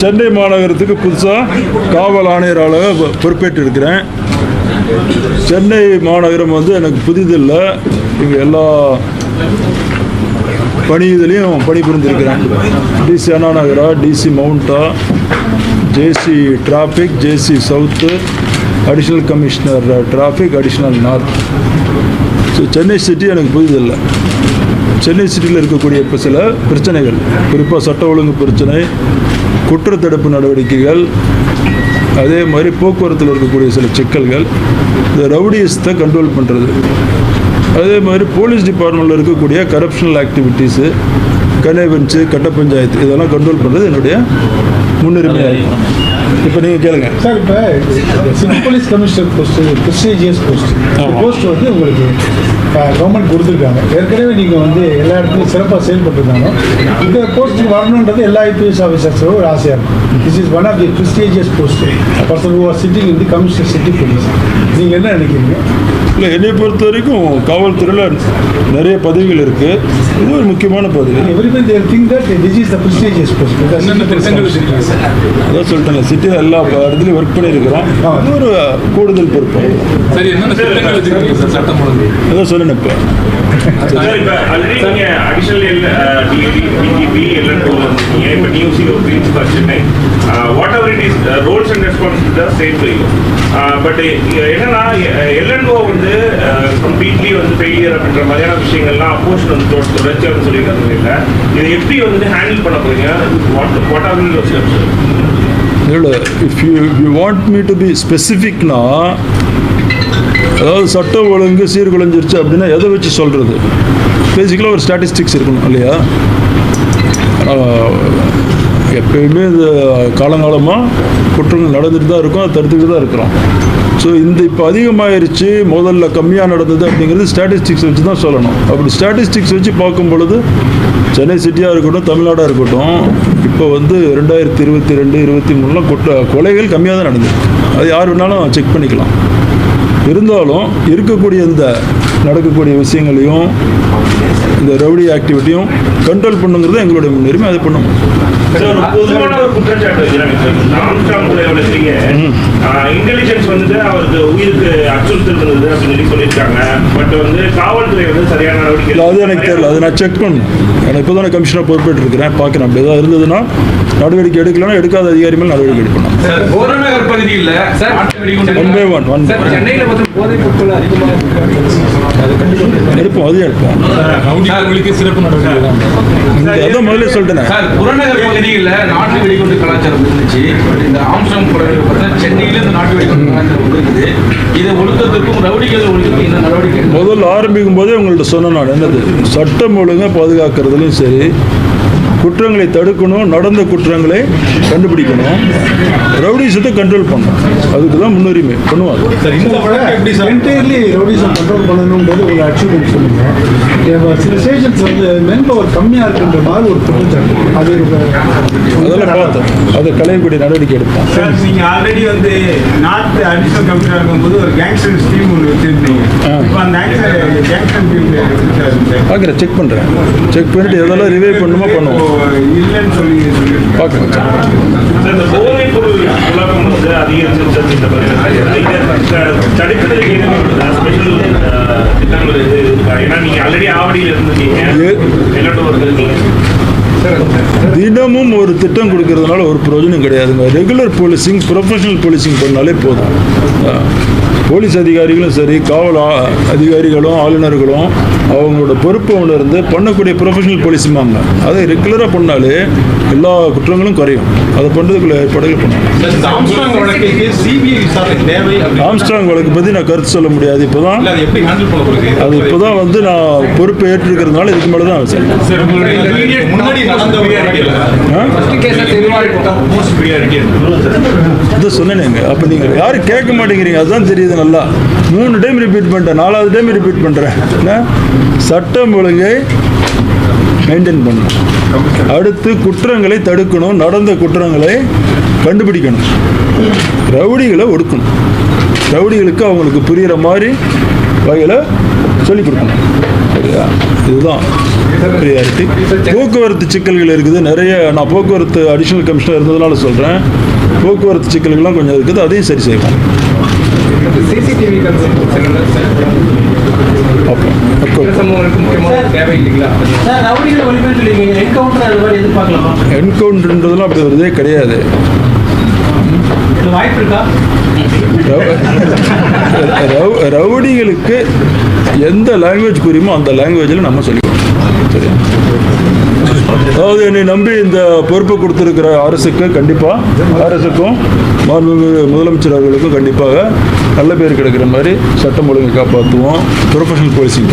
சென்னை மாநகரத்துக்கு புதுசாக காவல் ஆணையராக பொறுப்பேற்று இருக்கிறேன். சென்னை மாநகரம் வந்து எனக்கு புதிதில்லை. இங்கே எல்லா பணியிலையும் பணிபுரிந்திருக்கிறேன். டிசி அண்ணா நகரா, டிசி மவுண்டா, JC traffic, JC south, additional commissioner traffic, additional north. So Chennai city எனக்கு புதிதில்லை. சென்னை சிட்டியில் இருக்கக்கூடிய இப்போ சில பிரச்சனைகள், குறிப்பாக சட்ட ஒழுங்கு பிரச்சனை, குற்றத்தடுப்பு நடவடிக்கைகள், அதே மாதிரி போக்குவரத்தில் இருக்கக்கூடிய சில சிக்கல்கள், இந்த ரவுடியஸத்தை கண்ட்ரோல் பண்ணுறது, அதே மாதிரி போலீஸ் டிபார்ட்மெண்ட்டில் இருக்கக்கூடிய கரப்ஷனல் ஆக்டிவிட்டீஸு, கனேவன்ஸு, கட்ட பஞ்சாயத்து, இதெல்லாம் கண்ட்ரோல் பண்ணுறது என்னுடைய முன்னுரிமையாக இருக்கும். இப்போ நீங்கள் கேளுங்க சார். இப்போ city police commissioner post prestigious post வந்து உங்களுக்கு கவர்மெண்ட் கொடுத்துருக்காங்க. ஏற்கனவே நீங்கள் வந்து எல்லா இடத்துலையும் சிறப்பாக செயல்பட்டுருக்காங்க. இந்த போஸ்ட்டுக்கு வரணுன்றது எல்லா ஐபிஎஸ் ஆஃபீஸர்ஸோட ஒரு ஆசையாக இருக்கும். This is one of the prestigious post person who are sitting in the commissioner city police. நீங்கள் என்ன நினைக்கிறீங்க? இல்லை, என்னை பொறுத்த வரைக்கும் காவல்துறையில் நிறைய பதவிகள் இருக்குது. இது ஒரு முக்கியமான பதவி. அதான் சொல்லிட்டேன், சிட்டியில் எல்லா இடத்துலையும் ஒர்க் பண்ணியிருக்கிறோம். அது ஒரு கூடுதல் பொறுப்பு. அதான் சொல்லணும். கம்ப்ளீட்லி வந்து ஃபெயிலியர் அப்படின்ற மாதிரியான விஷயங்கள்லாம் அப்போஷன் வந்து தொடர்ச்சியாக வந்து சொல்லியிருக்காங்க. இல்லை, இதை எப்படி வந்து ஹேண்டில் பண்ண போறீங்க? What are your steps? இல்லை, if you want me to be ஸ்பெசிஃபிக்னா, அதாவது சட்டம் ஒழுங்கு சீர்குலைஞ்சிருச்சு அப்படின்னா எதை வச்சு சொல்கிறது? பேசிக்கலாக ஒரு ஸ்டாட்டிஸ்டிக்ஸ் இருக்கணும் இல்லையா? எப்பயுமே இந்த காலங்காலமாக குற்றங்கள் நடந்துட்டு தான் இருக்கும், அதை தடுத்துக்கிட்டு தான் இருக்கிறோம். ஸோ இந்த இப்போ அதிகமாகிருச்சு, முதல்ல கம்மியாக நடந்தது அப்படிங்கிறது ஸ்டாட்டிஸ்டிக்ஸ் வச்சு தான் சொல்லணும். அப்படி ஸ்டாட்டிஸ்டிக்ஸ் வச்சு பார்க்கும் பொழுது சென்னை சிட்டியாக இருக்கட்டும், தமிழ்நாடாக இருக்கட்டும், இப்போ வந்து 2022, 2023 கொலைகள் கம்மியாக தான் நடந்திருக்கு. அது யார் வேணாலும் செக் பண்ணிக்கலாம். இருந்தாலும் இருக்கக்கூடிய இந்த நடக்கக்கூடிய விஷயங்களையும் இந்த ரவுடி ஆக்டிவிட்டியும் கண்ட்ரோல் பண்ணுங்கிறது எங்களுடைய முன்னுரிமை. அதை பண்ணணும். பொதுவான ஒரு குற்றச்சாட்டு இன்டெலிஜென்ஸ் வந்துட்டு அவருக்கு உயிருக்கு அச்சுறுத்தல் இருந்தது அப்படின்னு சொல்லி சொல்லியிருக்காங்க. பட் வந்து காவல்துறை வந்து சரியான நடவடிக்கை இல்லை. அது எனக்கு தெரியல, அதை நான் செக் பண்ணணும். எனக்கு இப்போ தான் கமிஷனர் பொறுப்பேற்று இருக்கிறேன், பார்க்குறேன். அப்படி ஏதாவது இருந்ததுன்னா நடவடிக்கை எடுக்கலன்னா எடுக்காத அதிகாரி மேல் நடவடிக்கை எடுக்கணும். எடுப்போம், அதையும் எடுப்போம். அதான் முதல்ல சொல்லிட்டேன். நாட்டு வெடிகுண்டு கலாச்சாரம் இருந்துச்சு. இந்த ஆம்ஸ்ட்ராங் சென்னையில இந்த நாட்டு வெடிகுண்டு கலாச்சாரம் இருக்குது. இதை ஒழுக்கத்திற்கும் ரவுடிகளை ஒழுக்கத்துக்கும் இந்த நடவடிக்கை முதல்ல ஆரம்பிக்கும் போதே உங்கள்கிட்ட சொன்ன நான் என்னது, சட்டம் ஒழுங்கை பாதுகாக்கிறதுலையும் சரி, குற்றங்களை தடுக்கணும், நடந்த குற்றங்களை கண்டுபிடிக்கணும், ரவுடிசத்தை கண்ட்ரோல் பண்ணணும். அதுக்கு தான் முன்னுரிமை பண்ணுவாங்க. என்டையர்லி ரவுடிசம் கண்ட்ரோல் பண்ணணுன்றது ஒரு அச்சீவ்மெண்ட் சொல்லுங்க. சில ஸ்டேஷன்ஸ் வந்து மென் பவர் கம்மியாக இருக்குன்ற மாதிரி ஒரு குற்றச்சாட்டு. அது அதெல்லாம் பார்த்தோம், அதை களையக்கூடிய நடவடிக்கை எடுப்போம். சார், நீங்கள் ஆல்ரெடி வந்து நார்த் அடிஷனல் கமிஷனர் இருக்கும்போது ஒரு கேங்ஸ்டர் ஸ்கீம் ஒன்று வச்சுருந்தீங்க. இப்போ அந்த கேங்ஸ்டர் ஸ்கீம் பார்க்குறேன், செக் பண்ணுறேன். செக் பண்ணிட்டு எதெல்லாம் ரிவைவ் பண்ணுமோ பண்ணுவோம். இல்லைன்னு சொல்லி பார்க்குறேன். இந்த போதைப் பொருள் உலகம் வந்து அதிகரிச்சிருக்கிறது. தடுக்கிறதுக்கு ஸ்பெஷல் திட்டங்கள் இருக்கா? ஏன்னா நீங்கள் ஆல்ரெடி ஆவடியில் இருந்துருக்கீங்க, எல்லோரும் இருக்கீங்க. தினமும் ஒரு திட்டம் கொடுக்கறதுனால ஒரு பிரயோஜனம் கிடையாதுங்க. ரெகுலர் போலீசிங், ப்ரொஃபஷனல் போலீசிங் பண்ணாலே போதும். போலீஸ் அதிகாரிகளும் சரி, காவல் அதிகாரிகளும் ஆளுநர்களும் அவங்களோட பொறுப்பை உணர்ந்து பண்ணக்கூடிய ப்ரொஃபஷனல் போலீஸுமாங்க. அதை ரெகுலராக பண்ணாலே எல்லா குற்றங்களும் குறையும். அதை பண்ணுறதுக்குள்ள ஏற்பாடுகள் பண்ணணும். ஆம்ஸ்ட்ராங் வழக்கு பற்றி நான் கருத்து சொல்ல முடியாது. இப்போ தான் அது இப்போ தான் வந்து நான் பொறுப்பை ஏற்றிருக்கிறதுனால இதுக்கு மேலே தான் இதை சொன்னேங்க. அப்போ நீங்கள் யாரும் கேட்க மாட்டேங்கிறீங்க, அதுதான் தெரியுது. நல்லா 3 டைம் ரிப்பீட் பண்ணிட்டேன், 4வது டைம் ரிப்பீட் பண்ணுறேன். சட்டம் ஒழுங்கை மெயின்டைன் பண்ணணும், அடுத்து குற்றங்களை தடுக்கணும், நடந்த குற்றங்களை கண்டுபிடிக்கணும், ரவுடிகளை ஒடுக்கணும், ரவுடிகளுக்கு அவங்களுக்கு புரிகிற மாதிரி வகையில் சொல்லிக் கொடுக்கணும். சரியா? இதுதான் ப்ரியாரிட்டி. போக்குவரத்து சிக்கல்கள் இருக்குது நிறைய. நான் போக்குவரத்து அடிஷனல் கமிஷனர் இருந்ததுனால சொல்கிறேன், போக்குவரத்து சிக்கல்கள்லாம் கொஞ்சம் இருக்குது, அதையும் சரி செய்வோம். சிசிடிவி சார் ரவுடிகளை ஒழிப்புன்னு சொல்லியிருக்கீங்க, என்கவுண்டர் அது மாதிரி எதிர்பார்க்கலாமா? என்கவுண்டர்ன்றதெல்லாம் அப்படி வருதே கிடையாது. இது வாய்ப்பு இருக்கா? ரவுடிகளுக்கு எந்த லாங்குவேஜ் புரியுமோ அந்த லாங்குவேஜில் நம்ம சொல்லிக்கணும். சரியா? அதாவது என்னை நம்பி இந்த பொறுப்பை கொடுத்துருக்கிற அரசுக்கு கண்டிப்பாக, அரசுக்கும் மாண்புமிகு முதலமைச்சர் அவர்களுக்கும் கண்டிப்பாக நல்ல பேர் கிடைக்கிற மாதிரி சட்டம் ஒழுங்கை காப்பாற்றுவோம், ப்ரொஃபஷனல் போலீசிங்.